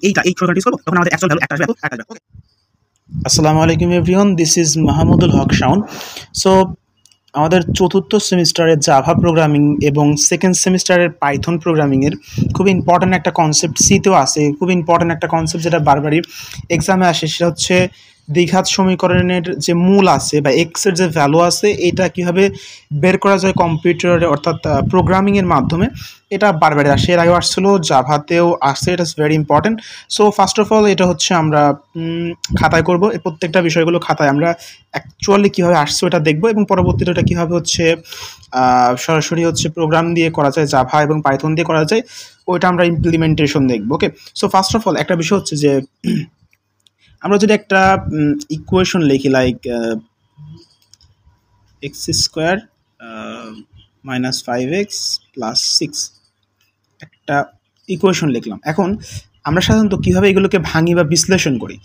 এই সমীকরণ ইউজ করবো তখন আমাদের অ্যাকচুয়াল ভ্যালু একটা আসবে, একটা আসবে। ওকে, আসসালামু আলাইকুম everyone, this is Mahmudul Haque Shawon. So আমাদের চতুর্থ সেমিস্টারের জাভা প্রোগ্রামিং এবং সেকেন্ড সেমিস্টারের পাইথন প্রোগ্রামিংয়ের খুব ইম্পর্ট্যান্ট একটা কনসেপ্ট সিতেও আছে, খুব ইম্পর্ট্যান্ট একটা কনসেপ্ট যেটা বারবারই এক্সামে আসে, সেটা হচ্ছে দ্বিঘাত সমীকরণের যে মূল আছে বা এক্সের যে ভ্যালু আছে এটা কীভাবে বের করা যায় কম্পিউটারে অর্থাৎ প্রোগ্রামিংয়ের মাধ্যমে। এটা বারবারই আসে, এর আগেও আসছিলো, জাভাতেও আসছে, এটা is very important. So first of all এটা হচ্ছে আমরা খাতায় করব, এই প্রত্যেকটা বিষয়গুলো খাতায় আমরা অ্যাকচুয়ালি কীভাবে আসছে ওটা দেখবো এবং পরবর্তীতে ওটা কীভাবে হচ্ছে সরাসরি হচ্ছে প্রোগ্রাম দিয়ে করা যায়, জাভা এবং পাইথন দিয়ে করা যায়, ওইটা আমরা ইমপ্লিমেন্টেশন দেখবো। ওকে, সো ফার্স্ট অফ অল একটা বিষয় হচ্ছে যে আমরা যদি একটা ইকুয়েশন লিখি like x square minus 5x plus 6, একটা ইকুয়েশন লিখলাম। এখন আমরা সাধারণত কীভাবে এগুলোকে ভাঙি বা বিশ্লেষণ করি,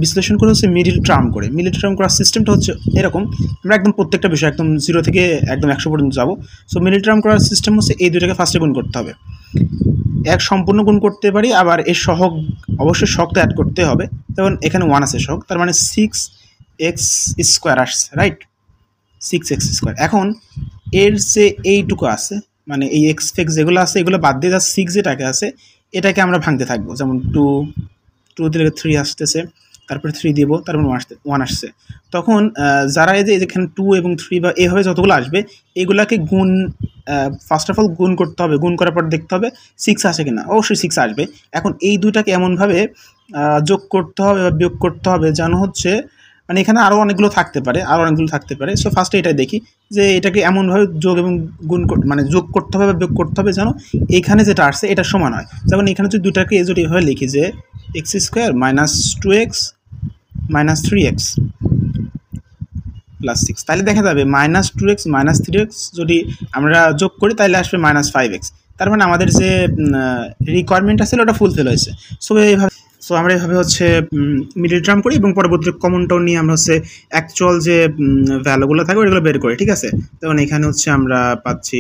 বিশ্লেষণ করে হচ্ছে মিডিল টার্ম করে। মিডিল টার্ম করার সিস্টেমটা হচ্ছে এরকম, আমরা একদম প্রত্যেকটা বিষয় একদম 0 থেকে একদম 100 পর্যন্ত যাবো। সো মিডিল টার্ম করার সিস্টেম হচ্ছে এই দুটাকে ফার্স্টে গুণ করতে হবে, এক সম্পূর্ণ গুণ করতে পারি, আবার এর সহগ অবশ্যই সহগটা অ্যাড করতে হবে। যেমন এখানে 1 আছে সহগ, তার মানে 6x স্কোয়ার আসছে, রাইট, 6x স্কোয়ার। এখন এর যে এইটুকু আছে মানে এই এক্স ফেক্স যেগুলো আছে এগুলো বাদ দিয়ে যা 6 যেটাকে আছে এটাকে আমরা ভাঙতে থাকবো। যেমন 2 দিলে 3 আসতেছে, তারপরে 3 দিব, তারপর 1 আসছে। তখন যারা এই যে এখানে 2 এবং 3 বা এইভাবে যতগুলো আসবে এগুলাকে গুণ, ফার্স্ট অফ অল গুণ করতে হবে, গুণ করার পর দেখতে হবে 6 আসে কিনা, অবশ্যই 6 আসবে। এখন এই দুইটাকে এমনভাবে যোগ করতে হবে বা বিয়োগ করতে হবে যেন হচ্ছে মানে এখানে আরও অনেকগুলো থাকতে পারে, সো ফার্স্টে এটাই দেখি যে এটাকে এমনভাবে যোগ এবং গুণ মানে যোগ করতে হবে বা বিয়োগ করতে হবে যেন এখানে যেটা আসছে এটা সমান হয়। যেমন এখানে যদি দুটাকে যদি এভাবে লিখি যে x square minus 2x minus 3x plus 6, তাহলে দেখা যাবে মাইনাস 2x মাইনাস 3x যদি আমরা যোগ করি তাহলে আসবে মাইনাস 5x। তার মানে আমাদের যে রিকোয়ারমেন্ট আছে ওটা ফুলফিল হয়েছে। সো আমরা এভাবে হচ্ছে মিডিল টার্ম করি এবং পরবর্তী কমন টার্ম নিয়ে আমরা হচ্ছে অ্যাকচুয়াল যে ভ্যালুগুলো থাকে ওইগুলো বের করি, ঠিক আছে। যেমন এখানে হচ্ছে আমরা পাচ্ছি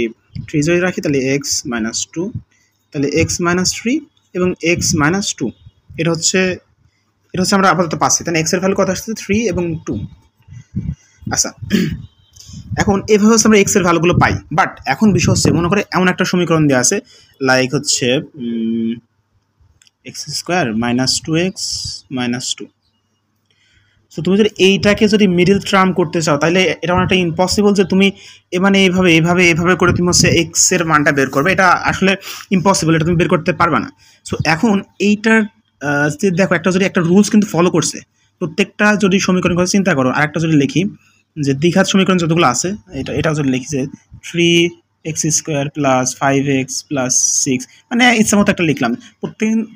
3 যদি রাখি তাহলে x মাইনাস 2, তাহলে x মাইনাস 3 এবং x মাইনাস 2, এটা হচ্ছে আমরা আপাতত পাচ্ছি। তাহলে x এর ভ্যালু কত আসছে 3 এবং 2। আচ্ছা, এখন এভাবে হচ্ছে আমরা x এর ভ্যালুগুলো পাই। বাট এখন বিষয় হচ্ছে মনে করে এমন একটা সমীকরণ দেওয়া আছে লাইক হচ্ছে x square minus 2x minus 2। So তুমি যদি এইটাকে যদি মিডিল টার্ম করতে চাও তাহলে এটা অনেকটা ইম্পসিবল যে তুমি মানে এইভাবে করে তুমি হচ্ছে এক্সের মানটা বের করবে, এটা আসলে ইম্পসিবল, এটা তুমি বের করতে পারবে না। সো এখন এইটার যে দেখো একটা যদি একটা রুলস কিন্তু ফলো করছে, প্রত্যেকটা যদি সমীকরণ কথা চিন্তা করো, আরেকটা যদি লিখি যে দ্বিঘাত সমীকরণ যতগুলো আছে এটা যদি লিখি যে 3x square plus 5x plus 6, মানে ইচ্ছা মতো একটা লিখলাম।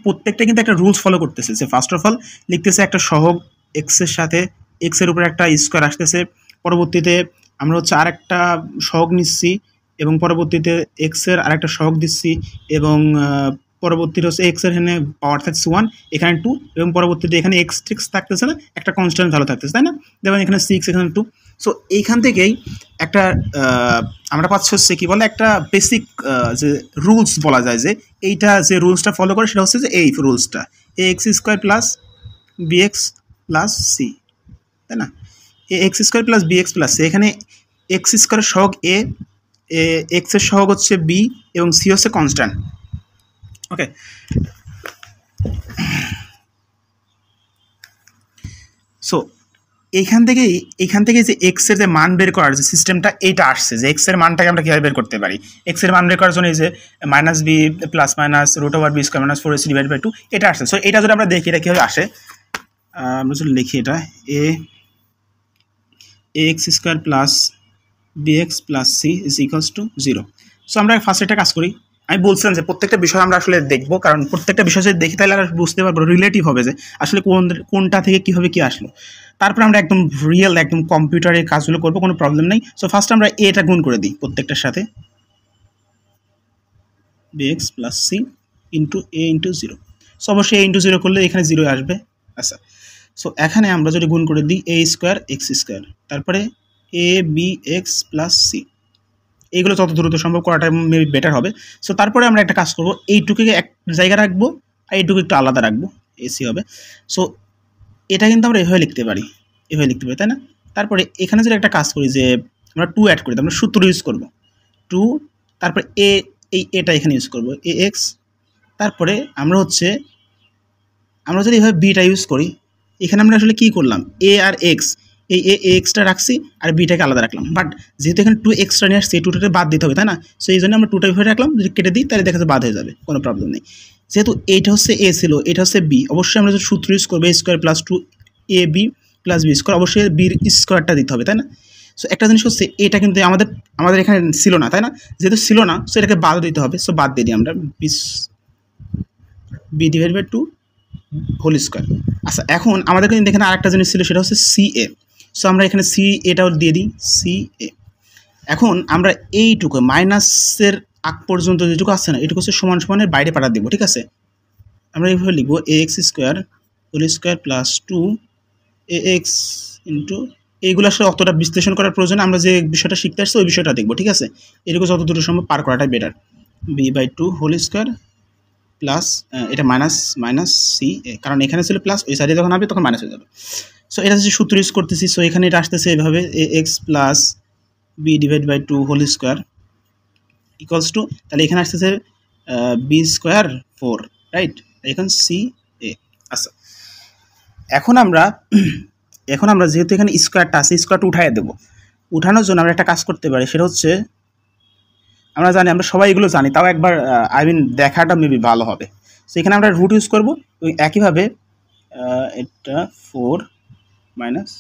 প্রত্যেকটা কিন্তু একটা রুলস ফলো করতেছে যে ফার্স্ট অফ অল লিখতেছে একটা সহগ এক্সের সাথে এক্সের উপরে একটা স্কোয়ার আসতেছে, পরবর্তীতে আমরা হচ্ছে আরেকটা সহগ নিচ্ছি এবং পরবর্তীতে এক্সের আরেকটা সহগ দিচ্ছি এবং পরবর্তীতে হচ্ছে এক্সের এখানে পাওয়ার থাকছে 1, এখানে 2 এবং পরবর্তীতে এখানে এক্স ট্রিক্স থাকতেছে না, একটা কনস্ট্যান্ট ভ্যালু থাকতেছে, তাই না। যেমন এখানে 6 এখানে 2। সো এইখান থেকেই একটা আমরা পাচ্ছি হচ্ছে কি বলে একটা বেসিক যে রুলস বলা যায় যে এইটা যে রুলসটা ফলো করে সেটা হচ্ছে যে এই রুলসটা A X square plus B X plus C, তাই না। A X square plus B X plus C, এখানে এক্স স্কোয়ারের সহগ এ, এক্সের সহগ হচ্ছে বি এবং সি হচ্ছে কনস্ট্যান্ট। ওকে, সো এইখান থেকে যে এক্স এর যে মান বের করার যে সিস্টেমটা এইটা আসছে যে এক্স এর মানটাকে আমরা কীভাবে বের করতে পারি। এক্স এর মান বের করার জন্য এই যে minus B plus minus root over B square minus 4ac divide by 2 এটা আসছে। সো এটা যদি আমরা দেখি এটা কীভাবে আসে, আমরা যদি লিখি এটা A X square plus B X plus C is equals to 0। So আমরা ফার্স্ট একটা কাজ করি, আমি বলছিলাম যে প্রত্যেকটা বিষয় আমরা আসলে দেখবো, কারণ প্রত্যেকটা বিষয় যদি দেখি তাহলে আর বুঝতে পারবো রিলেটিভ হবে যে আসলে কোনটা থেকে কীভাবে কী আসলো। তারপরে আমরা একদম রিয়েল একদম কম্পিউটারের কাজগুলো করবো, কোনো প্রবলেম নেই। সো ফার্স্ট আমরা এটা গুণ করে দিই প্রত্যেকটার সাথে, বিএক্স প্লাস সি ইন্টু এ ইন্টু 0। সো অবশ্যই এ ইন্টু 0 করলে এখানে 0 আসবে। আচ্ছা, সো এখানে আমরা যদি গুণ করে দিই এ স্কোয়ার এক্স স্কোয়ার, তারপরে A B x plus C, এইগুলো যত দ্রুত সম্ভব করাটা মেবি বেটার হবে। সো তারপরে আমরা একটা কাজ করবো, এইটুকুকে এক জায়গায় রাখবো আর এইটুকু একটু আলাদা রাখবো, এসি হবে। সো এটা কিন্তু আমরা এভাবে লিখতে পারি, তাই না? তারপরে এখানে যদি একটা কাজ করি যে আমরা 2 অ্যাড করি, আমরা সূত্র ইউজ করব 2, তারপরে এটা এখানে ইউজ করব এ এক্স, তারপরে আমরা যদি এভাবে বিটা ইউজ করি, এখানে আমরা আসলে কী করলাম, এ আর এক্স, এই এক্সটা রাখছি আর বিটাকে আলাদা রাখলাম, বাট যেহেতু এখানে 2 এক্সট্রা নিয়ে আসছে, এই 2টাকে বাদ দিতে হবে, তাই না? সো এই জন্য আমরা 2টা এভাবে রাখলাম, যদি কেটে দিই তাহলে দেখা যাচ্ছে বাদ হয়ে যাবে, কোনো প্রবলেম নেই। যেহেতু এইটা হচ্ছে এ ছিল, এটা হচ্ছে বি, অবশ্যই আমরা যদি সূত্র ইউজ করবো A square plus 2ab plus B square, অবশ্যই বির স্কোয়ারটা দিতে হবে, তাই না? সো একটা জিনিস হচ্ছে এটা কিন্তু আমাদের এখানে ছিল না, তাই না? যেহেতু ছিল না, সো এটাকে বাদ দিতে হবে, সো বাদ দিয়ে দিই আমরা B divide by 2 whole square. আচ্ছা, এখন আমাদের কিন্তু এখানে আরেকটা জিনিস ছিল, সেটা হচ্ছে সি এ। সো আমরা এখানে সি এটাও দিয়ে দিই, সি এ। এখন আমরা এইটুকু মাইনাসের আগ পর্যন্ত যেটুকু আসছে না, এটুকু হচ্ছে সমান সমানের বাইরে পাঠা দেবো, ঠিক আছে? আমরা এইভাবে লিখবো A X square whole square plus 2 A X into, এইগুলো আসলে অতটা বিশ্লেষণ করার প্রয়োজন, আমরা যে বিষয়টা শিখতে আসছি ওই বিষয়টা দেখবো, ঠিক আছে? এটুকু যত দূর সম্ভব পার করাটাই better. B by 2 whole square plus এটা মাইনাস সি এ, কারণ এখানে ছিল প্লাস, ওই সাইডে যখন আসবে তখন মাইনাস হয়ে যাবে। সো এটা হচ্ছে সূত্র ইউজ করতেছি। সো এখানে এটা আসতেছে এভাবে A X plus B divide by 2 whole square equals to, তাহলে এখানে আসতেছে বি স্কোয়ার 4, রাইট? এখন সি এ। আচ্ছা, এখন আমরা যেহেতু এখানে স্কোয়ারটা আছে, স্কোয়ারটা উঠাই দেবো। উঠানোর জন্য আমরা একটা কাজ করতে পারি, সেটা হচ্ছে আমরা জানি, আমরা সবাই এগুলো জানি, তাও একবার দেখাটা মেবি ভালো হবে। সো এখানে আমরা রুট ইউজ করবো, ওই একইভাবে এটা 4 মাইনাস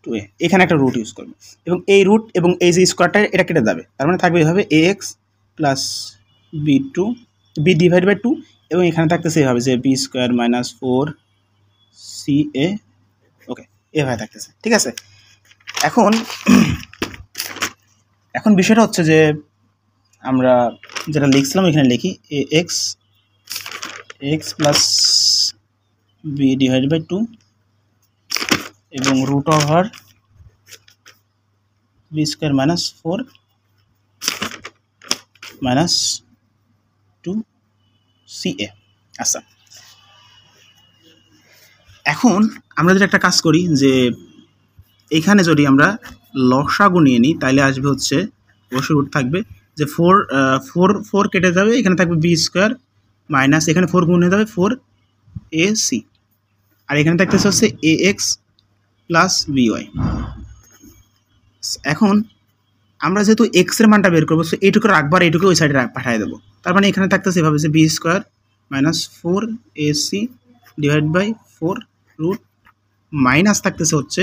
2a, এখানে একটা রুট ইউজ করবো, এবং এই রুট এবং এই যে স্কোয়ারটা এটা কেটে যাবে, তার মানে থাকবে এভাবে A X plus B divide by 2, এবং এখানে থাকতেছে এভাবে যে B square minus 4 C A, okay, এভাবে থাকতেছে, ঠিক আছে? এখন বিষয়টা হচ্ছে যে আমরা যেটা লিখছিলাম এখানে লিখি A X plus B divide by 2 এবং root over B square minus 4 minus 2 C A. আচ্ছা, এখন আমরা যদি একটা কাজ করি যে এখানে যদি আমরা লসাগু নিয়ে নিই, তাহলে আসবে হচ্ছে অবশ্যই রুট থাকবে যে 4 কেটে যাবে, এখানে থাকবে বি স্কোয়ার মাইনাস, এখানে 4 গুণ হয়ে যাবে 4 এ সি, আর এখানে থাকতেছে হচ্ছে এ এক্স প্লাস বি ওয়াই। এখন আমরা যেহেতু এক্সের মানটা বের করবো, সো এইটুকু রাখবার, এইটুকু ওই সাইডে পাঠিয়ে দেবো, তার মানে এখানে থাকতেছে এভাবে যে B square minus 4 A C divide by 4 root, minus থাকতেছে হচ্ছে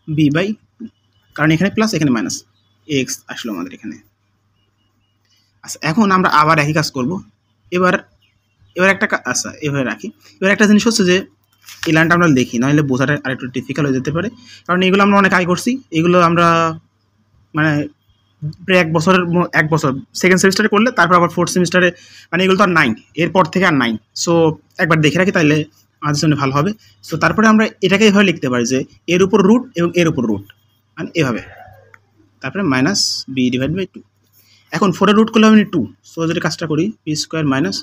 বি বাই 2, কারণ এখানে প্লাস এখানে মাইনাস এক্স আসলো আমাদের এখানে। আচ্ছা, এখন আমরা আবার একই কাজ করব। এবার একটা আচ্ছা এভাবে রাখি। এবার একটা জিনিস হচ্ছে যে এই লাইনটা আমরা লিখি, নাহলে বোঝাটা আরেকটু ডিফিকাল্ট হয়ে যেতে পারে, কারণ এগুলো আমরা অনেক আগে করছি, এগুলো আমরা মানে প্রায় এক বছর সেকেন্ড সেমিস্টারে করলে, তারপর আবার ফোর্থ সেমিস্টারে, মানে এগুলো তো আর 9, এরপর থেকে আর 9। সো একবার দেখে রাখি, তাহলে আমাদের জন্য ভালো হবে। সো তারপরে আমরা এটাকে এভাবে লিখতে পারি যে এর উপর রুট এবং এর উপর রুট, মানে এভাবে, তারপরে মাইনাস বি ডিভাইড বাই 2। এখন 4-এর রুট করলে আমি 2, সো যদি কাজটা করি B square minus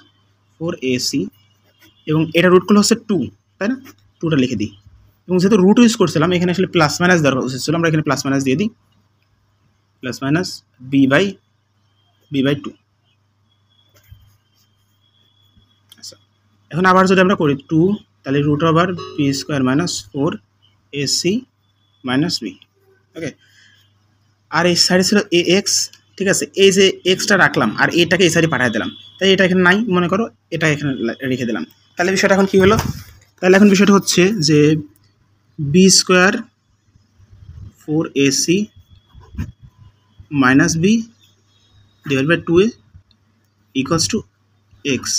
4 A C, এবং এটা রুট করলে হচ্ছে 2, তাই না? 2টা লিখে দিই, এবং যেহেতু রুট ইউজ করছিলাম এখানে আসলে প্লাস মাইনাস দেওয়ার উচিত ছিল, আমরা এখানে প্লাস মাইনাস দিয়ে দিই, প্লাস মাইনাস বি বাই 2। আচ্ছা, এখন আবার যদি আমরা করি 2, তাহলে root over B square minus 4 A C minus B, okay. আর এই সাইডে ছিল এ এক্স, ঠিক আছে? এই যে এক্সটা রাখলাম আর এটাকে এই সাইডে পাঠিয়ে দিলাম, তাই এটা এখানে নাই, মনে করো এটা এখানে রেখে দিলাম। তাহলে বিষয়টা এখন কী হলো? তাহলে এখন বিষয়টা হচ্ছে যে B square 4 A C minus B divide by 2a equals to X,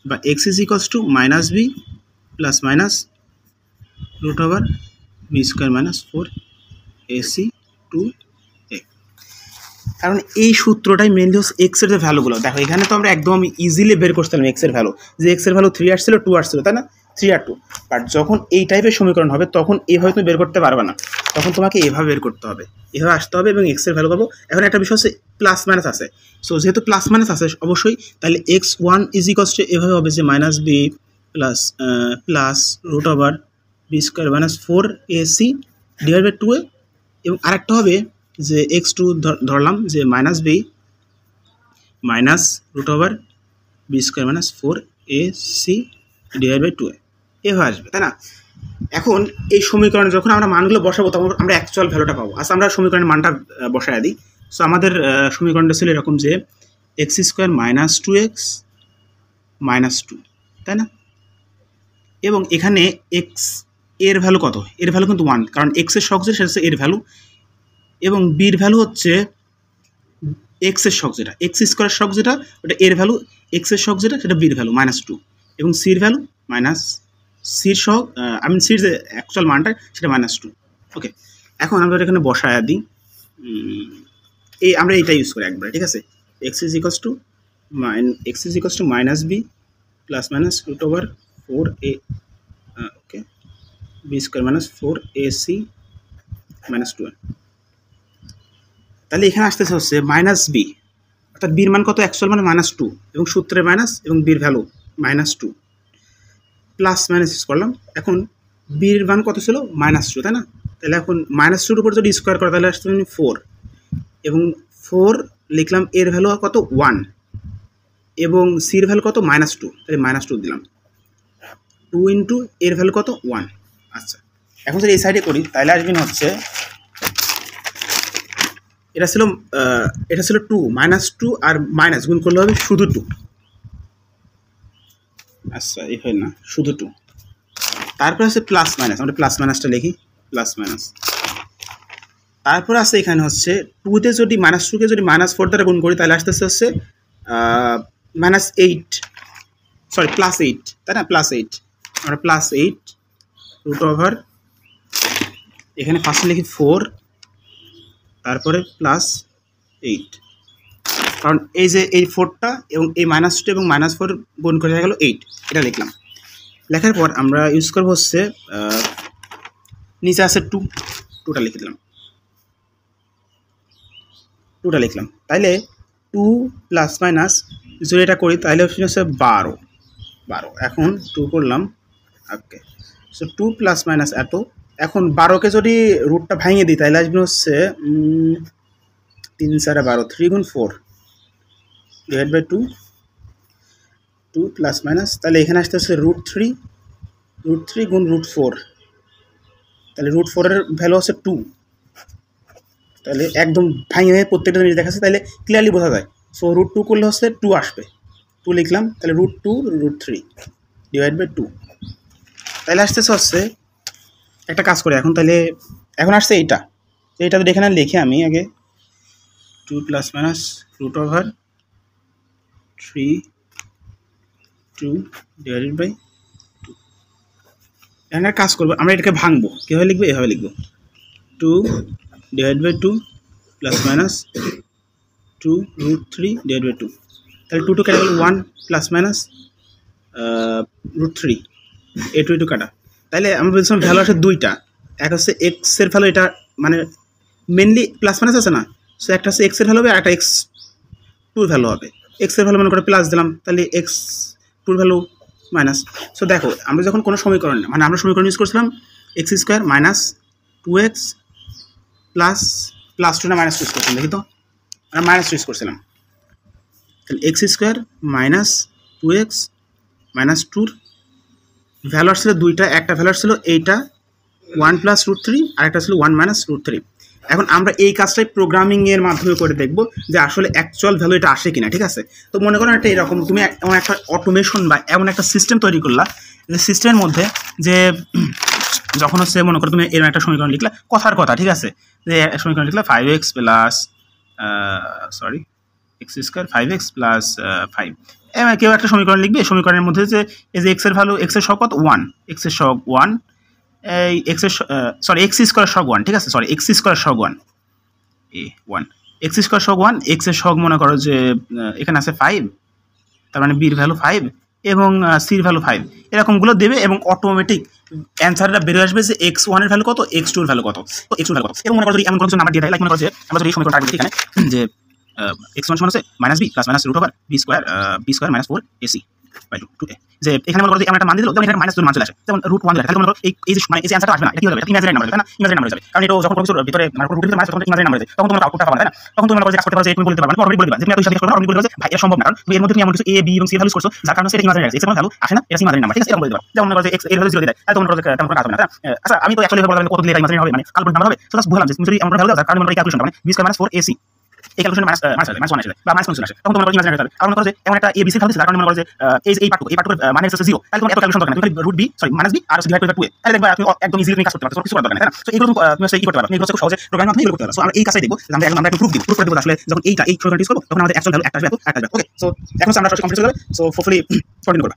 বা X is equals to minus B plus minus root over B square minus 4 A C 2a। কারণ এই সূত্রটাই মেনলি হচ্ছে এক্সের যে ভ্যালুগুলো, দেখো এখানে তো আমরা একদম ইজিলি বের করছিলাম এক্সের ভ্যালু, যে এক্সের ভ্যালু 3 আসছিল 2 আসছিল, তাই না? 3 আর 2। বাট যখন এই টাইপের সমীকরণ হবে তখন এইভাবে তুমি বের করতে পারবে না, তখন তোমাকে এভাবে বের করতে হবে, এভাবে আসতে হবে এবং এক্সের ভ্যালু পাবো। এখন একটা বিষয় হচ্ছে প্লাস মাইনাস আছে, সো যেহেতু প্লাস মাইনাস আছে অবশ্যই তাহলে x1 ইজ ইকুয়ালস টু এভাবে হবে যে minus B plus root over B square minus 4ac divide by 2a, এবং আরেকটা হবে যে x2 ধরলাম যে minus B minus root over B square minus 4ac divide by 2a, এভাবে আসবে, তাই না? এখন এই সমীকরণে যখন আমরা মানগুলো বসাবো তখন আমরা অ্যাকচুয়াল ভ্যালুটা পাবো। আচ্ছা, আমরা সমীকরণের মানটা বসায় দিই। সো আমাদের সমীকরণটা ছিল এরকম যে x square minus 2x minus 2, তাই না? এবং এখানে এক্স এর ভ্যালু কত? এর ভ্যালু কিন্তু 1, কারণ এক্সের শক যেটা সেটা হচ্ছে এর ভ্যালু, এবং বির ভ্যালু হচ্ছে এক্সের শক যেটা, এক্স স্কোয়ার শক যেটা ওটা এর ভ্যালু, এক্সের শক যেটা সেটা বির ভ্যালু -2, এবং সির ভ্যালু মাইনাস সির শক সির যে অ্যাকচুয়াল মানটা সেটা -2। ওকে, এখন আমরা এখানে বসায় দিই, এই আমরা এইটা ইউজ করি একবারে, ঠিক আছে? X is equals to minus B plus minus root over 4a okay B square minus 4ac minus 2। তাহলে এখানে আসতেছে হচ্ছে মাইনাস বি, অর্থাৎ বির মান কত? অ্যাকচুয়াল মানে -2 এবং সূত্রের মাইনাস এবং বির ভ্যালু -2 প্লাস মাইনাস ইউজ করলাম। এখন বির মান কত ছিল? -2, তাই না? তাহলে এখন -2 উপর যদি স্কোয়ার করে তাহলে আসতে 4, এবং 4 লিখলাম, এর ভ্যালু কত? 1, এবং সির ভ্যালু কত? -2, তাহলে -2 দিলাম, 2 ইন্টু এর ভ্যালু কত? 1। আচ্ছা, এখন যদি এই সাইডে করি তাহলে আসবেন হচ্ছে এটা ছিল 2, -2 আর মাইনাস গুণ করলে হবে শুধু 2। আচ্ছা, এই হয় না, শুধু 2। তারপর আছে প্লাস মাইনাস, আমরা প্লাস মাইনাসটা লিখি, প্লাস মাইনাস। তারপর আছে এখানে হচ্ছে 2তে যদি -2কে যদি -4 দ্বারা গুণ করি তাহলে আসতেছে হচ্ছে -8, সরি +8, তাই না? +8, আমরা +8 রুট ওভার এখানে ফার্স্টে লিখি 4, তারপরে +8, কারণ এই যে এই 4টা এবং এই -2 এবং -4 গুণ করে হয়ে গেল 8, এটা লিখলাম। লেখার পর আমরা ইউজ করবো হচ্ছে নিচে আছে 2টা লিখে দিলাম, 2টা লিখলাম। তাইলে 2 প্লাস মাইনাস যদি এটা করি তাহলে অপশন হচ্ছে 12। এখন 2 করলাম, ওকে। সো 2 প্লাস মাইনাস এত। এখন 12কে যদি রুটটা ভাঙিয়ে দিই তাহলে আসবে হচ্ছে 3 4 12, 3 গুণ 4 ডিভাইড বাই 2 প্লাস মাইনাস, তাহলে এখানে আসতে হচ্ছে √3 গুণ √4, তাহলে √4 এর ভ্যালু হচ্ছে 2। তাহলে একদম ভাঙিয়ে প্রত্যেকটা জিনিস দেখাচ্ছে, তাহলে ক্লিয়ারলি বোঝা যায়। সো √2 করলে হচ্ছে 2 আসবে, 2 লিখলাম, তাহলে √2 √3 ডিভাইড বাই 2, তাহলে আসতেছে হচ্ছে একটা কাজ করে এখন, তাহলে এখন আসছে এইটা তো দেখে না, লিখে আমি আগে 2 plus minus root over 3 2 divided by 2। এখন একটা কাজ করবো, আমরা এটাকে ভাঙবো, কীভাবে লিখবো? এভাবে লিখবো, 2 divide by 2 plus minus 2 √3 divide by 2, তাহলে 2 কেটে গেল 1 প্লাস মাইনাস √3, এ 2 কাটা। তাহলে আমরা বলছিলাম ভ্যালু আসে দুইটা, এক হচ্ছে এক্সের ভ্যালু, এটা মানে মেনলি প্লাস মাইনাস আছে না, সো একটা হচ্ছে এক্সের ভ্যালু হবে আর একটা x2 ভ্যালু হবে। এক্সের ভ্যালু মনে করে প্লাস দিলাম, তাহলে x2 ভ্যালু মাইনাস। সো দেখো আমরা যখন কোনো সমীকরণ, মানে আমরা সমীকরণ ইউজ করছিলাম x square minus 2x plus 2 না -2 ইউজ করছিলাম, দেখি তো আমরা -2 ইউজ করছিলাম। তাহলে x square minus 2x minus 2 value আসছিল দুইটা, একটা ভ্যালু আসছিল এইটা 1 প্লাস √3 আর একটা ছিল 1 মাইনাস √3। এখন আমরা এই কাজটাই প্রোগ্রামিংয়ের মাধ্যমে করে দেখব যে আসলে অ্যাকচুয়াল ভ্যালু এটা আসে কিনা, ঠিক আছে? তো মনে করো একটা এরকম তুমি এমন একটা অটোমেশন বা এমন একটা সিস্টেম তৈরি করলা যে সিস্টেমের মধ্যে যে যখন হচ্ছে মনে করো তুমি এরকম একটা সমীকরণ লিখলা, কথার কথা, ঠিক আছে? যে সমীকরণ লিখলা 5x plus x square 5x plus 5, কেউ একটা সমীকরণ লিখবে, সমীকরণের মধ্যে যে এই যে এক্সের ভ্যালু, এক্সের শক কত? 1, এক্সের শক 1, এই এক্সের x স্কোয়ার শক 1, ঠিক আছে? x স্কোয়ার শক 1 x স্কোয়ার শক 1, এক্সের শক মনে করো যে এখানে আছে 5, তার মানে বির ভ্যালু 5, এবং সির ভ্যালু 5 এরকমগুলো দেবে এবং অটোমেটিক অ্যান্সারটা বেরিয়ে আসবে যে x1 এর ভ্যালু কত, x2 এর ভ্যালু কত। তো x2 এর ভ্যালু কত, এবং মনে করো যদি এমন কোনো কিছু নাম্বার দিয়ে দেয়, লাইক মনে করো যে আমরা যদি এই সমীকরণটা রাখি এখানে যে x1 সমান হচ্ছে -b plus minus root over b square minus 4ac by 2a। যে এখানে মনে করো যে এমন একটা মান দিয়ে দিল, যেমন এখানে মাইনাস মান চলে আসে, যেমন রুট 1 তাহলে মনে করো এই যে মানে এই অ্যান্সারটা আসবে না, এটা কি হবে, এটা ইমাজিনারি নাম্বার হবে না, ইমাজিনারি নাম্বার যাবে, কারণ এটা যখন কোনো কিছুর ভিতরে মানে কোনো রুটের মাইনাস তখন ইমাজিনারি নাম্বার যায়, তখন তোমার আউটপুটটা পাবে না। তখন তুমি মনে করো যে কাজ করতে পারো যে তুমি বলতে পারবে না, অলরেডি বলে দিবা যে তুমি এত হিসাব করো, অলরেডি বলে দিবা যে ভাই এটা সম্ভব না, কারণ তুমি এর মধ্যে তুমি এমন কিছু a b এবং c ভ্যালুস করছো যার কারণে এটা ইমাজিনারি আছে, x এর ভ্যালু আসে না, এটা ইমাজিনারি নাম্বার, ঠিক আছে, এরকম বলে দিবা। যেমন মনে করো যে x এর ভ্যালু 0 দিয়ে দেয়, তাহলে তোমরা মনে করো যে তেমন কোনো কাজ হবে না। আচ্ছা আমি তো অ্যাকচুয়ালি বললাম কত দিলে এটা ইমাজিনারি হবে, মানে কাল্পনিক নাম্বার হবে, তো জাস্ট বললাম যে তুমি যদি এমন ভ্যালু দাও যার কারণে মনে করো এই ক্যালকুলেশনটা মানে b স্কয়ার মাইনাস 4ac এই ক্যালকুলেশন মাইনাস 1 আসে বা মাইনাস 1 আসে, তখন তোমরা ইমাজিনারি হবে। আর মনে করো যে এমন একটা a b c ভ্যালু যার কারণে মনে করো যে এই পার্টটুকু মানে হচ্ছে 0, তাহলে তোমার এত ক্যালকুলেশন দরকার নেই, তুমি root b sorry minus b আর ডিভাইড করে 2a, তাহলে দেখবা তুমি একদম ইজিলি তুমি কাজ করতে পারছো, কিছু করার দরকার নেই, তাই না? সো এগুলো তুমি কি করতে পারো, এগুলো খুব সহজে প্রোগ্রামিং মাধ্যমে এগুলো করতে পারো। সো আমরা এই কাজটাই দেখবো, আমরা একটু প্রুফ দিব, প্রুফ করে দেবো আসলে যখন এই প্রোগ্রামটা ইউজ করবো তখন আমাদের অ্যাকচুয়াল ভ্যালু একটা আসবে, ওকে। সো এখন আমরা সরাসরি কমপ্লিট হয়ে যাবে। সো হোপফুলি কন্টিনিউ করবা।